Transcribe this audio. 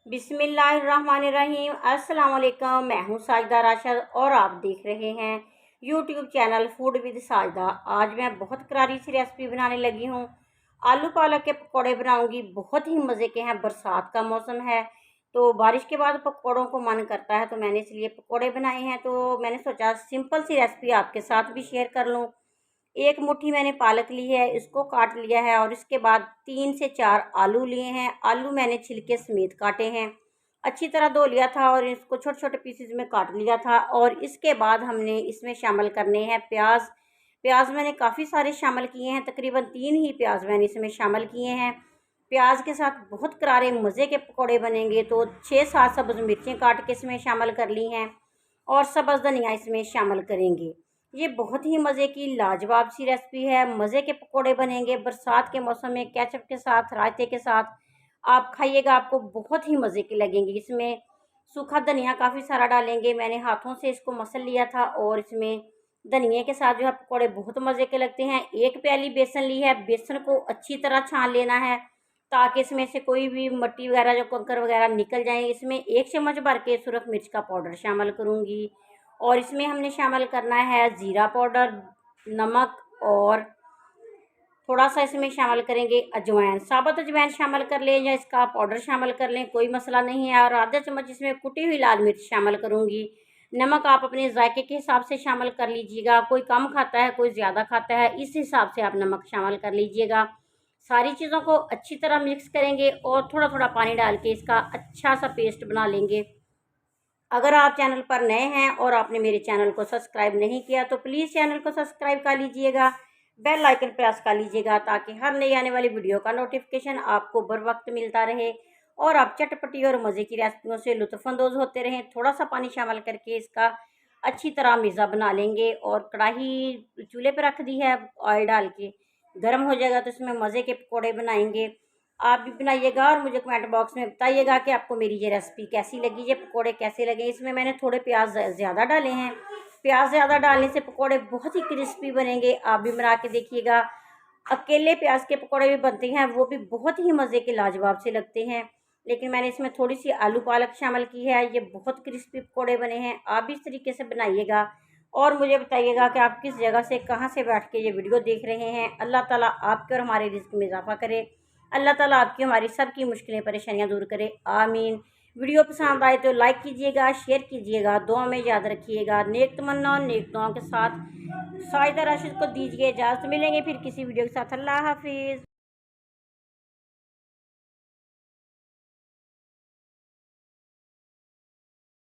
बिस्मिल्लाहिर्रहमानिर्रहीम। अस्सलाम वालेकुम। मैं हूँ साजिदा राशिद और आप देख रहे हैं YouTube channel food with Sajida. आज मैं बहुत करारी सी रेसिपी बनाने लगी हूँ। आलू पालक के पकौड़े बनाऊंगी, बहुत ही मज़े के हैं। बरसात का मौसम है तो बारिश के बाद पकौड़ों को मन करता है, तो मैंने इसलिए पकौड़े बनाए हैं। तो मैंने सोचा सिंपल सी रेसिपी आपके साथ भी शेयर कर लूँ। एक मुट्ठी मैंने पालक ली है, इसको काट लिया है और इसके बाद 3 से 4 आलू लिए हैं। आलू मैंने छिलके समेत काटे हैं, अच्छी तरह धो लिया था और इसको छोटे छोटे पीसेस में काट लिया था। और इसके बाद हमने इसमें शामिल करने हैं प्याज। प्याज मैंने काफ़ी सारे शामिल किए हैं, तकरीबन 3 ही प्याज मैंने इसमें शामिल किए हैं। प्याज के साथ बहुत करारे मज़े के पकौड़े बनेंगे, तो 6-7 सब्ज़ मिर्चें काट के इसमें शामिल कर ली हैं और सब्ज़ धनिया इसमें शामिल करेंगे। ये बहुत ही मज़े की लाजवाब सी रेसिपी है। मज़े के पकोड़े बनेंगे बरसात के मौसम में, केचप के साथ, रायते के साथ आप खाइएगा, आपको बहुत ही मज़े के लगेंगे। इसमें सूखा धनिया काफ़ी सारा डालेंगे, मैंने हाथों से इसको मसल लिया था और इसमें धनिया के साथ जो है पकोड़े बहुत मज़े के लगते हैं। 1 प्याली बेसन ली है, बेसन को अच्छी तरह छान लेना है ताकि इसमें से कोई भी मिट्टी वगैरह, जो कंकर वगैरह निकल जाए। इसमें 1 चम्मच भर के सुरख मिर्च का पाउडर शामिल करूँगी और इसमें हमने शामिल करना है ज़ीरा पाउडर, नमक और थोड़ा सा इसमें शामिल करेंगे अजवाइन। साबुत अजवाइन शामिल कर लें या इसका पाउडर शामिल कर लें, कोई मसला नहीं है। और आधा चम्मच इसमें कुटी हुई लाल मिर्च शामिल करूँगी। नमक आप अपने जायके के हिसाब से शामिल कर लीजिएगा, कोई कम खाता है कोई ज़्यादा खाता है, इस हिसाब से आप नमक शामिल कर लीजिएगा। सारी चीज़ों को अच्छी तरह मिक्स करेंगे और थोड़ा थोड़ा पानी डाल के इसका अच्छा सा पेस्ट बना लेंगे। अगर आप चैनल पर नए हैं और आपने मेरे चैनल को सब्सक्राइब नहीं किया तो प्लीज़ चैनल को सब्सक्राइब कर लीजिएगा, बेल आइकन प्रेस कर लीजिएगा ताकि हर नई आने वाली वीडियो का नोटिफिकेशन आपको बर वक्त मिलता रहे और आप चटपटी और मज़े की रेसिपियों से लुत्फ़अंदोज़ होते रहें। थोड़ा सा पानी शामिल करके इसका अच्छी तरह मिज़ा बना लेंगे और कढ़ाई चूल्हे पर रख दी है, ऑयल डाल के गर्म हो जाएगा तो इसमें मज़े के पकौड़े बनाएंगे। आप भी बनाइएगा और मुझे कमेंट बॉक्स में बताइएगा कि आपको मेरी ये रेसिपी कैसी लगी, ये पकोड़े कैसे लगे। इसमें मैंने थोड़े प्याज ज़्यादा डाले हैं, प्याज ज़्यादा डालने से पकोड़े बहुत ही क्रिस्पी बनेंगे। आप भी बना के देखिएगा। अकेले प्याज के पकोड़े भी बनते हैं, वो भी बहुत ही मज़े के लाजवाब से लगते हैं, लेकिन मैंने इसमें थोड़ी सी आलू पालक शामिल की है। ये बहुत क्रिस्पी पकोड़े बने हैं। आप भी इस तरीके से बनाइएगा और मुझे बताइएगा कि आप किस जगह से, कहाँ से बैठ के ये वीडियो देख रहे हैं। अल्लाह ताला आपके और हमारे रिज़्क़ में इजाफ़ा करे। अल्लाह ताला आपकी हमारी सब की मुश्किलें परेशानियां दूर करे, आमीन। वीडियो पसंद आए तो लाइक कीजिएगा, शेयर कीजिएगा, दुआ में याद रखिएगा। नेक तमन्ना नेक दुआओं के साथ साजिदा राशिद को दीजिए इजाज़त। मिलेंगे फिर किसी वीडियो के साथ। अल्लाह हाफिज़।